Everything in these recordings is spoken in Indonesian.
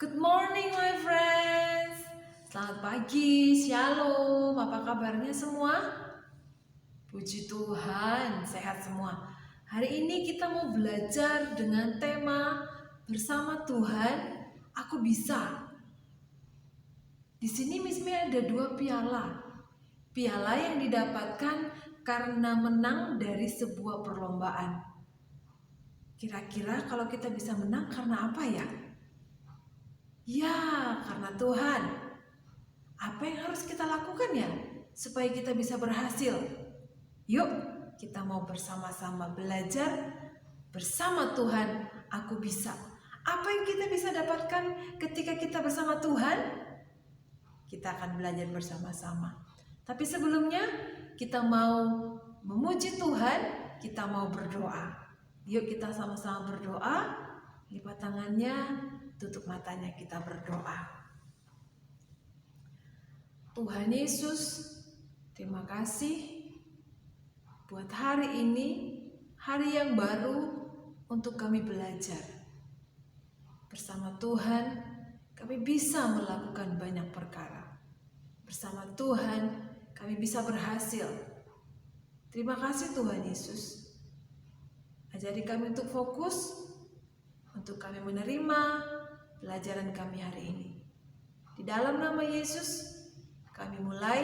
Good morning my friends. Selamat pagi, shalom. Apa kabarnya semua? Puji Tuhan, sehat semua. Hari ini kita mau belajar dengan tema bersama Tuhan, aku bisa. Di sini Miss Mei ada 2 piala. Piala yang didapatkan karena menang dari sebuah perlombaan. Kira-kira kalau kita bisa menang karena apa ya? Ya, karena Tuhan. Apa yang harus kita lakukan ya supaya kita bisa berhasil? Yuk, kita mau bersama-sama belajar bersama Tuhan. Aku bisa. Apa yang kita bisa dapatkan ketika kita bersama Tuhan? Kita akan belajar bersama-sama. Tapi sebelumnya kita mau memuji Tuhan, kita mau berdoa. Yuk kita sama-sama berdoa. Lipat tangannya, tutup matanya, kita berdoa. Tuhan Yesus, terima kasih buat hari ini, hari yang baru untuk kami belajar. Bersama Tuhan, kami bisa melakukan banyak perkara. Bersama Tuhan, kami bisa berhasil. Terima kasih Tuhan Yesus. Ajari kami untuk fokus, untuk kami menerima pelajaran kami hari ini. Di dalam nama Yesus, kami mulai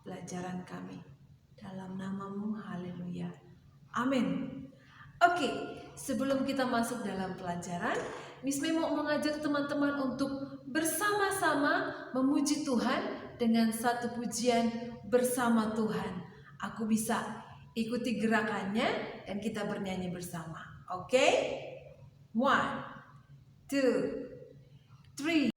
pelajaran kami. Dalam namamu, haleluya. Amin. Oke, sebelum kita masuk dalam pelajaran, Miss Mei mau mengajak teman-teman untuk bersama-sama memuji Tuhan dengan satu pujian bersama Tuhan. Aku bisa. Ikuti gerakannya dan kita bernyanyi bersama. Oke? 1, 2, 3.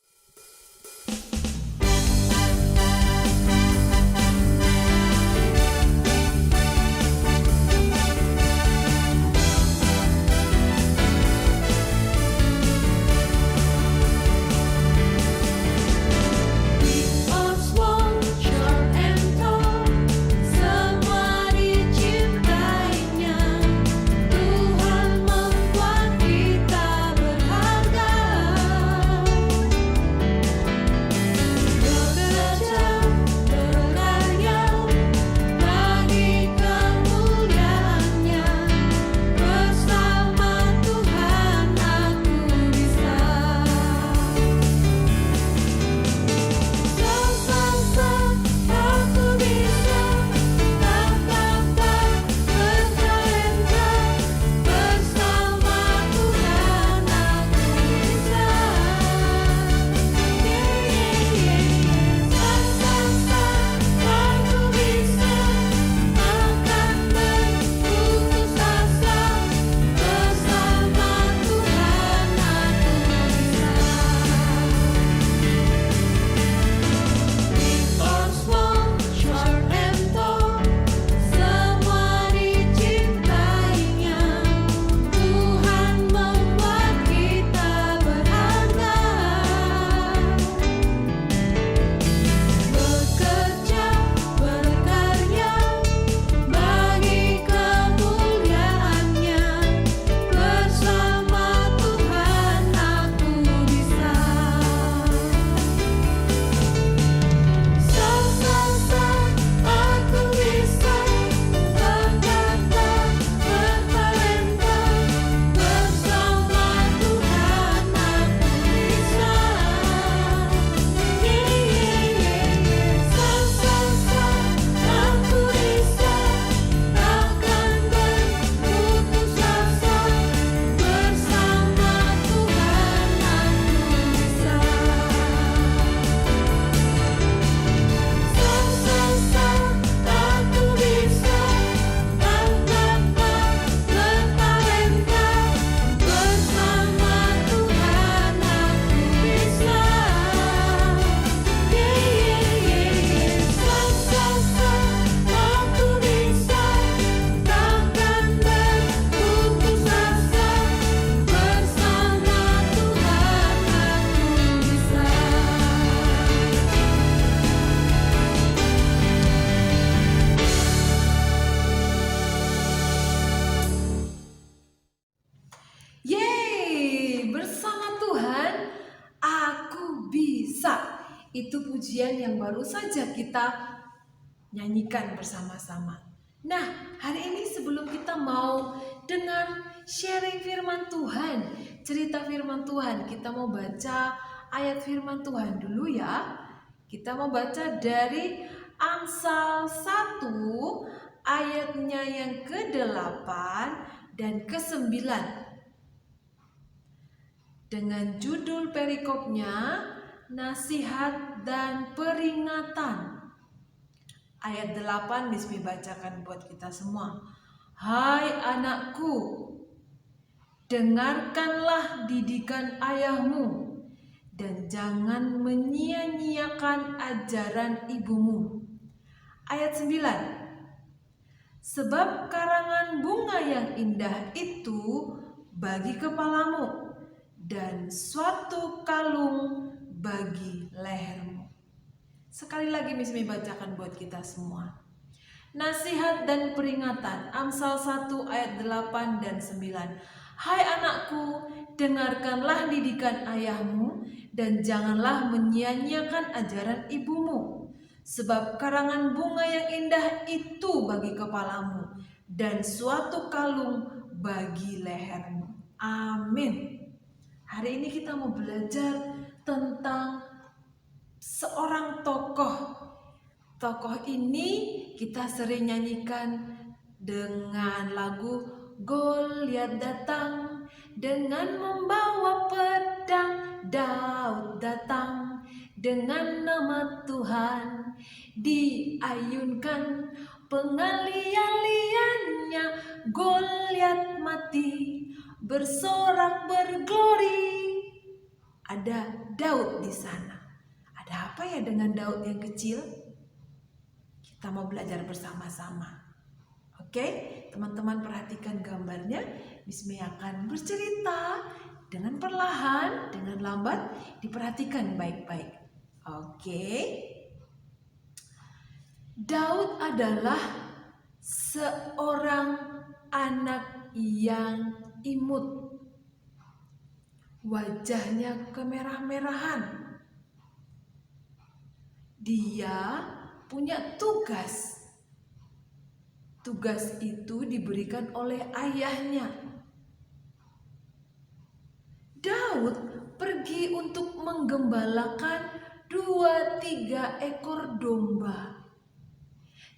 Tuhan membuat kita berharga. Itu pujian yang baru saja kita nyanyikan bersama-sama. Nah, hari ini sebelum kita mau dengan sharing firman Tuhan, cerita firman Tuhan, kita mau baca ayat firman Tuhan dulu ya. Kita mau baca dari Amsal 1 ayatnya yang ke-8 dan ke-9. Dengan judul perikopnya, nasihat dan peringatan. Ayat 8 Bismi bacakan buat kita semua. Hai anakku, dengarkanlah didikan ayahmu dan jangan menyia-nyiakan ajaran ibumu. Ayat 9. Sebab karangan bunga yang indah itu bagi kepalamu dan suatu kalung bagi lehermu. Sekali lagi Bismi bacakan buat kita semua. Nasihat dan peringatan, Amsal 1 ayat 8 dan 9. Hai anakku, dengarkanlah didikan ayahmu dan janganlah menyia-nyiakan ajaran ibumu. Sebab karangan bunga yang indah itu bagi kepalamu dan suatu kalung bagi lehermu. Amin. Hari ini kita mau belajar tentang seorang tokoh. Tokoh ini kita sering nyanyikan dengan lagu Goliat datang dengan membawa pedang, Daud datang dengan nama Tuhan diayunkan, pengalian-liannya Goliat mati, bersorak berglori. Ada Daud di sana. Ada apa ya dengan Daud yang kecil? Kita mau belajar bersama-sama. Oke, teman-teman perhatikan gambarnya. Bismi akan bercerita dengan perlahan, dengan lambat, diperhatikan baik-baik. Oke. Daud adalah seorang anak yang imut. Wajahnya kemerah-merahan. Dia punya tugas. Tugas itu diberikan oleh ayahnya. Daud pergi untuk menggembalakan 2-3 ekor domba.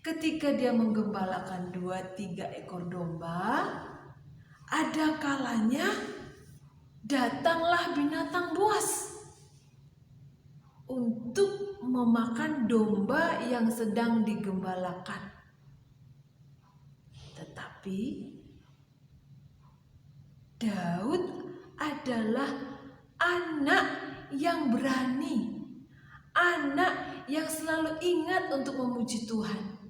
Ketika dia menggembalakan 2-3 ekor domba, ada kalanya datanglah binatang buas untuk memakan domba yang sedang digembalakan. Tetapi Daud adalah anak yang berani, anak yang selalu ingat untuk memuji Tuhan.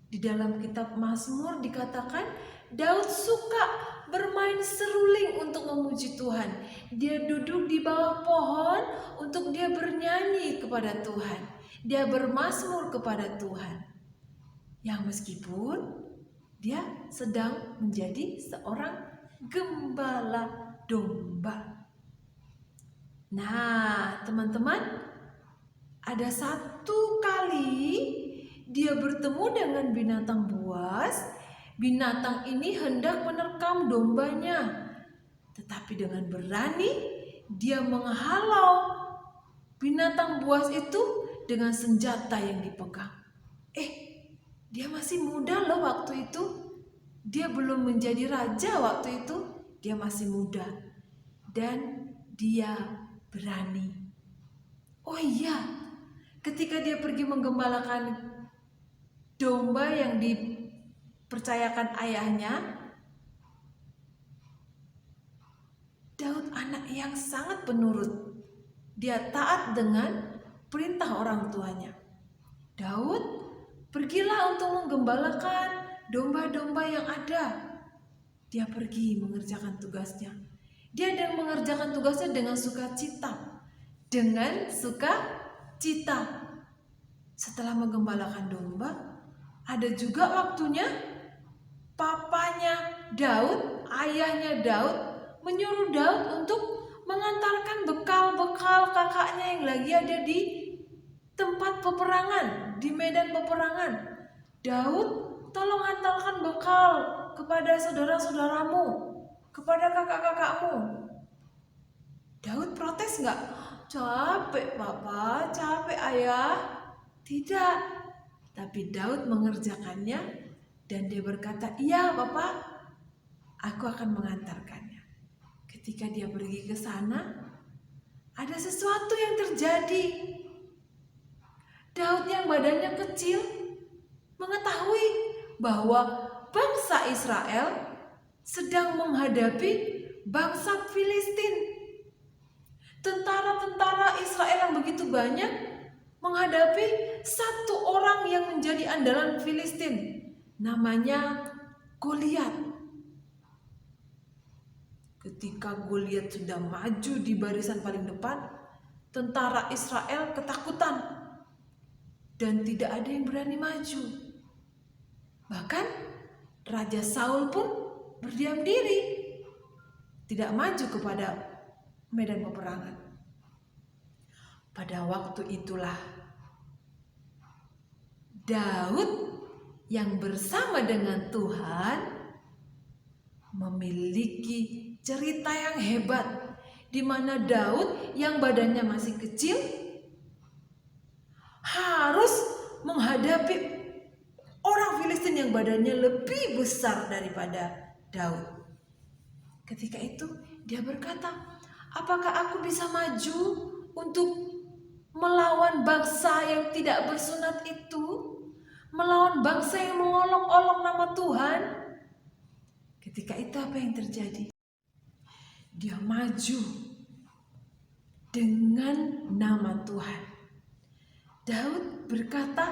Di dalam kitab Mazmur dikatakan Daud suka bermain seruling untuk memuji Tuhan. Dia duduk di bawah pohon untuk dia bernyanyi kepada Tuhan. Dia bermazmur kepada Tuhan. Yang meskipun dia sedang menjadi seorang gembala domba. Nah, teman-teman, ada satu kali dia bertemu dengan binatang buas. Binatang ini hendak menerkam dombanya, tetapi dengan berani dia menghalau binatang buas itu dengan senjata yang dipegang. Dia masih muda loh waktu itu. Dia belum menjadi raja waktu itu. Dia masih muda. Dan dia berani. Oh iya, ketika dia pergi menggembalakan domba yang dipercayakan ayahnya, Daud anak yang sangat penurut. Dia taat dengan perintah orang tuanya. Daud pergilah untuk menggembalakan domba-domba yang ada. Dia pergi mengerjakan tugasnya. Dia mengerjakan tugasnya dengan sukacita. Dengan sukacita. Setelah menggembalakan domba, ada juga waktunya papanya Daud, ayahnya Daud, menyuruh Daud untuk mengantarkan bekal-bekal kakaknya yang lagi ada di tempat peperangan, di medan peperangan. Daud, tolong hantarkan bekal kepada saudara-saudaramu, kepada kakak-kakakmu. Daud protes nggak? Capek papa, capek ayah. Tidak. Tapi Daud mengerjakannya dan dia berkata, iya bapak, aku akan mengantarkannya. Ketika dia pergi ke sana, ada sesuatu yang terjadi. Daud yang badannya kecil mengetahui bahwa bangsa Israel sedang menghadapi bangsa Filistin. Tentara-tentara Israel yang begitu banyak menghadapi satu orang yang menjadi andalan Filistin, namanya Goliat. Ketika Goliat sudah maju di barisan paling depan, tentara Israel ketakutan dan tidak ada yang berani maju. Bahkan Raja Saul pun berdiam diri, tidak maju kepada medan peperangan. Pada waktu itulah Daud yang bersama dengan Tuhan memiliki cerita yang hebat, di mana Daud yang badannya masih kecil harus menghadapi orang Filistin yang badannya lebih besar daripada Daud. Ketika itu dia berkata, apakah aku bisa maju untuk melawan bangsa yang tidak bersunat itu? Melawan bangsa yang mengolok-olok nama Tuhan? Ketika itu apa yang terjadi? Dia maju dengan nama Tuhan. Daud berkata,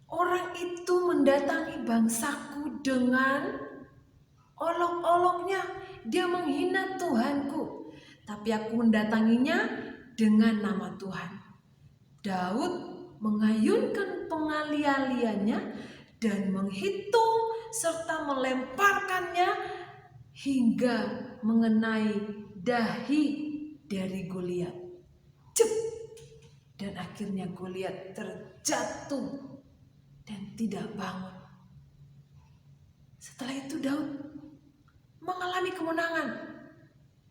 orang itu mendatangi bangsaku dengan olok-oloknya. Dia menghina Tuhanku, tapi aku mendatanginya dengan nama Tuhan. Daud mengayunkan pengali-aliannya dan menghitung serta melemparkannya hingga mengenai dahi dari Goliat. Cep! Dan akhirnya Goliat terjatuh dan tidak bangun. Setelah itu Daud mengalami kemenangan.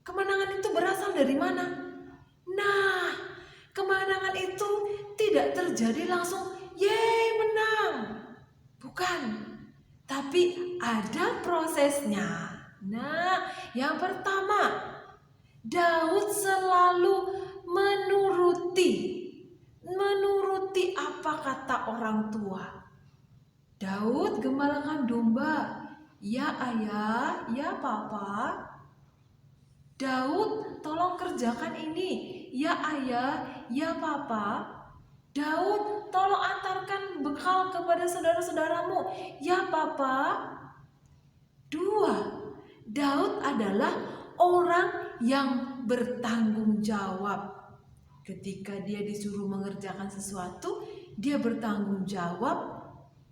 Kemenangan itu berasal dari mana? Nah, kemenangan itu tidak terjadi langsung, yeay menang. Bukan, tapi ada prosesnya. Nah, yang pertama, Daud selalu menuruti apa kata orang tua. Daud gembalakan domba. Ya ayah, ya papa. Daud tolong kerjakan ini. Ya ayah, ya papa. Daud tolong antarkan bekal kepada saudara-saudaramu. Ya papa. 2. Daud adalah orang yang bertanggung jawab. Ketika dia disuruh mengerjakan sesuatu, dia bertanggung jawab.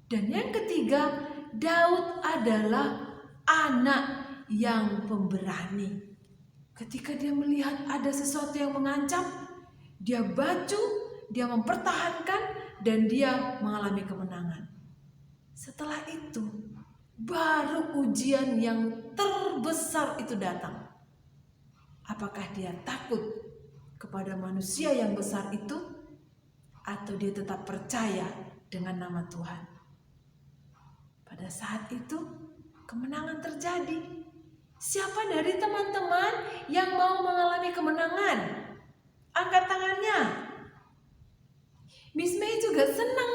Dan yang ketiga, Daud adalah anak yang pemberani. Ketika dia melihat ada sesuatu yang mengancam, dia baju, dia mempertahankan, dan dia mengalami kemenangan. Setelah itu, baru ujian yang terbesar itu datang. Apakah dia takut kepada manusia yang besar itu, atau dia tetap percaya dengan nama Tuhan? Pada saat itu kemenangan terjadi. Siapa dari teman-teman yang mau mengalami kemenangan? Angkat tangannya. Miss May juga senang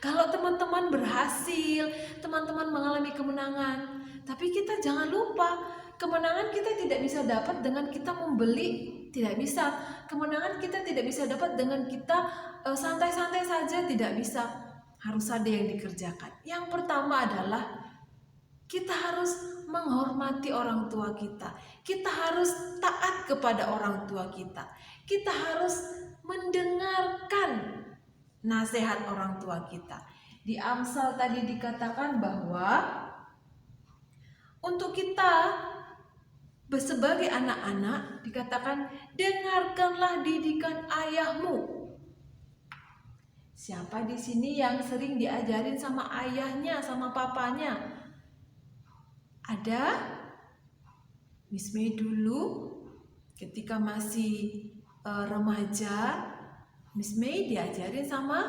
kalau teman-teman berhasil, teman-teman mengalami kemenangan. Tapi kita jangan lupa, kemenangan kita tidak bisa dapat dengan kita membeli. Tidak bisa. Kemenangan kita tidak bisa dapat dengan kita santai-santai saja. Tidak bisa. Harus ada yang dikerjakan. Yang pertama adalah kita harus menghormati orang tua kita. Kita harus taat kepada orang tua kita. Kita harus mendengarkan nasihat orang tua kita. Di Amsal tadi dikatakan bahwa untuk kita Sebagai anak-anak dikatakan, dengarkanlah didikan ayahmu. Siapa di sini yang sering diajarin sama ayahnya, sama papanya? Ada? Miss May dulu ketika masih remaja, Miss May diajarin sama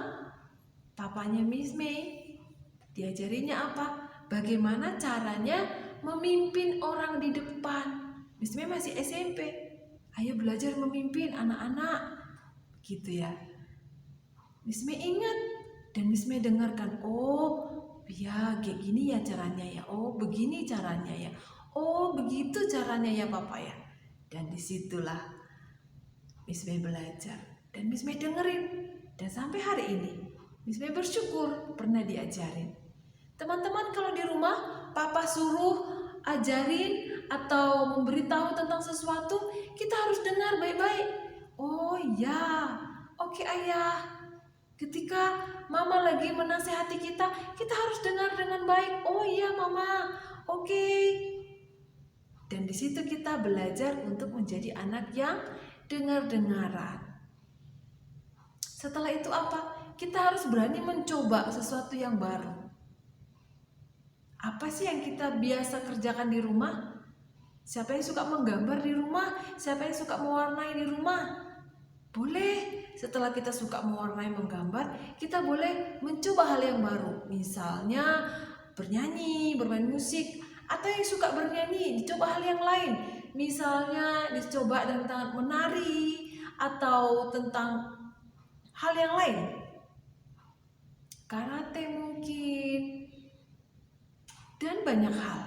papanya Miss May. Diajarinnya apa? Bagaimana caranya memimpin orang di depan. Miss May masih SMP. Ayo belajar memimpin anak-anak. Gitu ya. Miss May ingat dan Miss May dengarkan. Oh, ya kayak gini ya caranya ya. Oh, begini caranya ya. Oh, begitu caranya ya Papa ya. Dan disitulah Miss May belajar. Dan Miss May dengerin. Dan sampai hari ini Miss May bersyukur pernah diajarin. Teman-teman kalau di rumah Papa suruh ajarin atau memberitahu tentang sesuatu, kita harus dengar baik-baik. Oh iya, oke ayah. Ketika mama lagi menasehati kita, kita harus dengar dengan baik. Oh iya mama, oke. Dan di situ kita belajar untuk menjadi anak yang dengar-dengaran. Setelah itu apa? Kita harus berani mencoba sesuatu yang baru. Apa sih yang kita biasa kerjakan di rumah? Siapa yang suka menggambar di rumah? Siapa yang suka mewarnai di rumah? Boleh. Setelah kita suka mewarnai, menggambar, kita boleh mencoba hal yang baru. Misalnya bernyanyi, bermain musik, atau yang suka bernyanyi, dicoba hal yang lain. Misalnya dicoba tentang menari atau tentang hal yang lain. Karate mungkin. Dan banyak hal.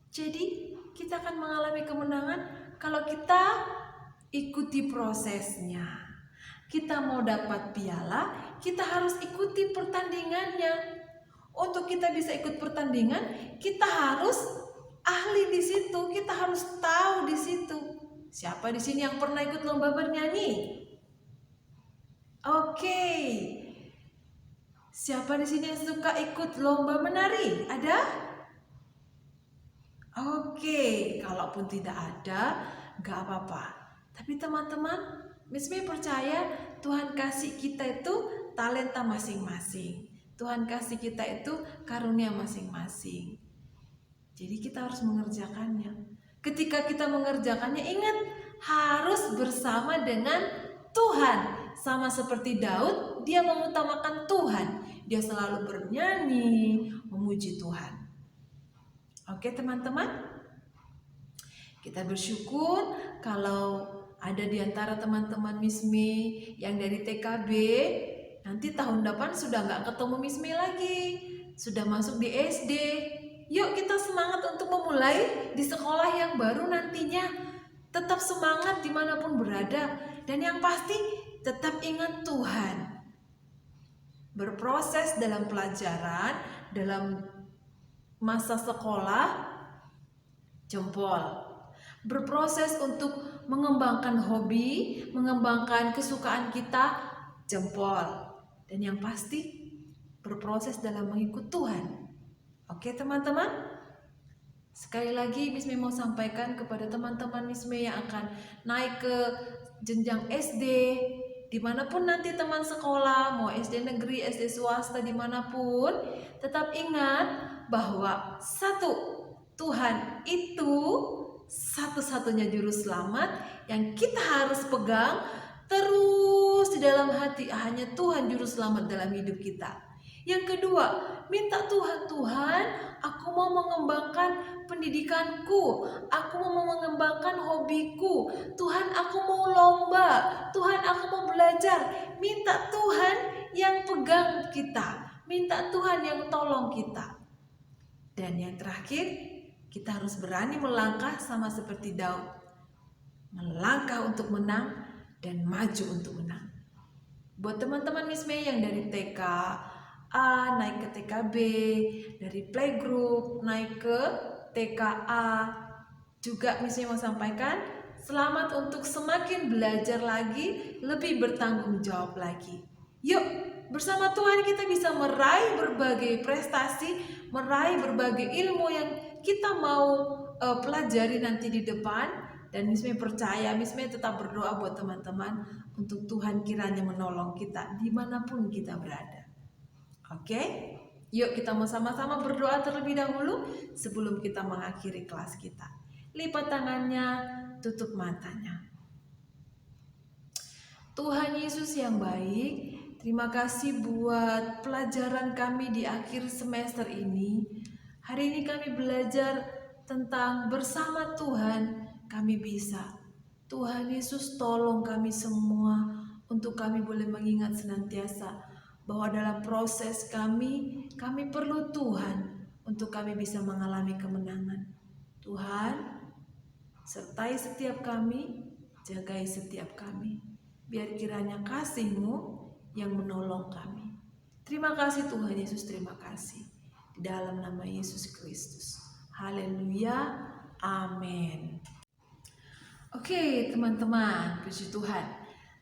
Jadi kita akan mengalami kemenangan kalau kita ikuti prosesnya. Kita mau dapat piala, kita harus ikuti pertandingannya. Untuk kita bisa ikut pertandingan, kita harus ahli di situ, kita harus tahu di situ. Siapa di sini yang pernah ikut lomba bernyanyi? Oke. Siapa di sini yang suka ikut lomba menari? Ada? Oke, kalaupun tidak ada, gak apa-apa. Tapi teman-teman, Miss May percaya Tuhan kasih kita itu talenta masing-masing. Tuhan kasih kita itu karunia masing-masing. Jadi kita harus mengerjakannya. Ketika kita mengerjakannya, ingat harus bersama dengan Tuhan. Sama seperti Daud, dia mengutamakan Tuhan. Dia selalu bernyanyi, memuji Tuhan. Oke teman-teman, kita bersyukur kalau ada di antara teman-teman Miss May yang dari TKB, nanti tahun depan sudah nggak ketemu Miss May lagi, sudah masuk di SD. Yuk kita semangat untuk memulai di sekolah yang baru nantinya. Tetap semangat dimanapun berada, dan yang pasti tetap ingat Tuhan. Berproses dalam pelajaran, dalam masa sekolah, jempol. Berproses untuk mengembangkan hobi, mengembangkan kesukaan kita, jempol. Dan yang pasti berproses dalam mengikut Tuhan. Oke teman-teman? Sekali lagi Miss May mau sampaikan kepada teman-teman Miss May yang akan naik ke jenjang SD, dimanapun nanti teman sekolah, mau SD negeri, SD swasta, dimanapun, tetap ingat bahwa satu, Tuhan itu satu-satunya juru selamat yang kita harus pegang terus di dalam hati. Hanya Tuhan juru selamat dalam hidup kita. Yang kedua, minta Tuhan, aku mau mengembangkan pendidikanku, aku mau mengembangkan hobiku, Tuhan aku mau lomba, Tuhan aku mau belajar. Minta Tuhan yang pegang kita, minta Tuhan yang tolong kita. Dan yang terakhir, kita harus berani melangkah sama seperti Daud, melangkah untuk menang dan maju untuk menang. Buat teman-teman Miss May yang dari TK A naik ke TKB, dari playgroup naik ke TKA, juga Miss May mau sampaikan selamat untuk semakin belajar lagi, lebih bertanggung jawab lagi. Yuk bersama Tuhan kita bisa meraih berbagai prestasi, meraih berbagai ilmu yang kita mau pelajari nanti di depan, dan Miss Mei percaya, Miss Mei tetap berdoa buat teman-teman untuk Tuhan kiranya menolong kita dimanapun kita berada. Oke? Yuk kita mau sama-sama berdoa terlebih dahulu sebelum kita mengakhiri kelas kita. Lipat tangannya, tutup matanya. Tuhan Yesus yang baik, terima kasih buat pelajaran kami di akhir semester ini. Hari ini kami belajar tentang bersama Tuhan kami bisa. Tuhan Yesus tolong kami semua untuk kami boleh mengingat senantiasa bahwa dalam proses kami perlu Tuhan untuk kami bisa mengalami kemenangan. Tuhan, sertai setiap kami, jagai setiap kami. Biar kiranya kasih-Mu yang menolong kami. Terima kasih Tuhan Yesus, terima kasih. Di dalam nama Yesus Kristus. Haleluya. Amin. Oke teman-teman, puji Tuhan.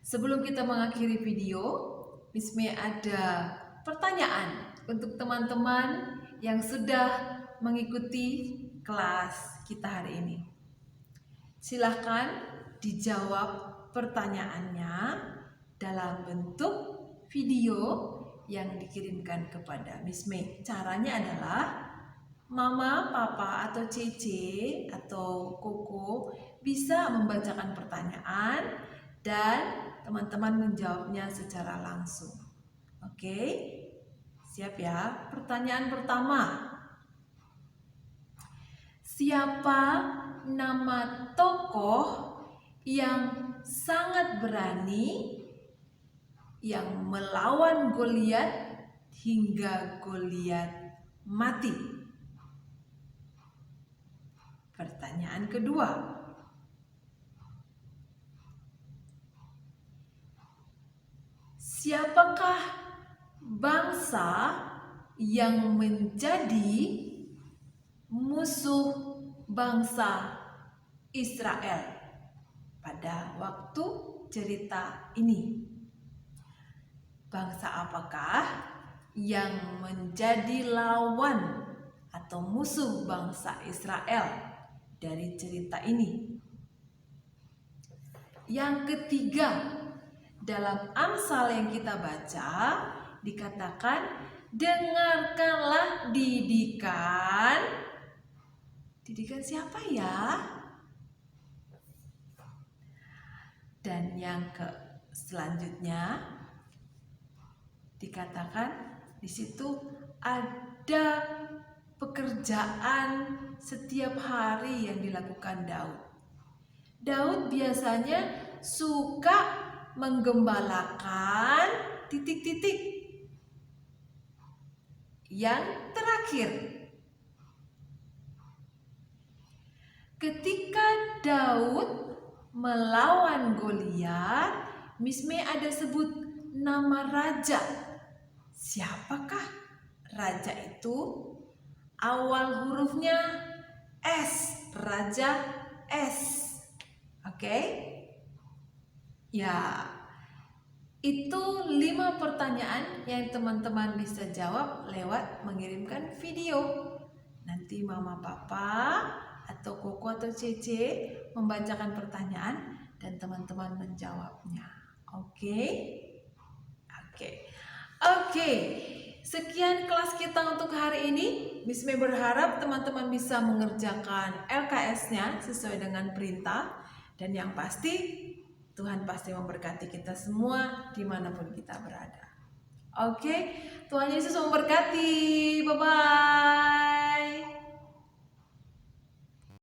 Sebelum kita mengakhiri video, Miss Mei ada pertanyaan untuk teman-teman yang sudah mengikuti kelas kita hari ini. Silahkan dijawab pertanyaannya dalam bentuk video yang dikirimkan kepada Miss Mei. Caranya adalah Mama, Papa, atau Cece, atau Koko bisa membacakan pertanyaan dan teman-teman menjawabnya secara langsung. Oke, siap ya? Pertanyaan pertama. Siapa nama tokoh yang sangat berani yang melawan Goliat hingga Goliat mati? Pertanyaan kedua. Siapakah bangsa yang menjadi musuh bangsa Israel pada waktu cerita ini? Bangsa apakah yang menjadi lawan atau musuh bangsa Israel dari cerita ini? Yang ketiga, dalam Amsal yang kita baca dikatakan, dengarkanlah didikan. Didikan siapa ya? Dan yang selanjutnya dikatakan di situ ada pekerjaan setiap hari yang dilakukan Daud. Daud biasanya suka menggembalakan titik-titik. Yang terakhir, ketika Daud melawan Goliat, Miss Mei ada sebut nama raja. Siapakah raja itu? Awal hurufnya S, Raja S. Oke? Ya, itu 5 pertanyaan yang teman-teman bisa jawab lewat mengirimkan video. Nanti Mama, Papa, atau Koko atau Cece membacakan pertanyaan dan teman-teman menjawabnya. Oke? Oke. Sekian kelas kita untuk hari ini. Miss Mei berharap teman-teman bisa mengerjakan LKS-nya sesuai dengan perintah. Dan yang pasti, Tuhan pasti memberkati kita semua dimanapun kita berada. Oke, Tuhan Yesus memberkati. Bye-bye.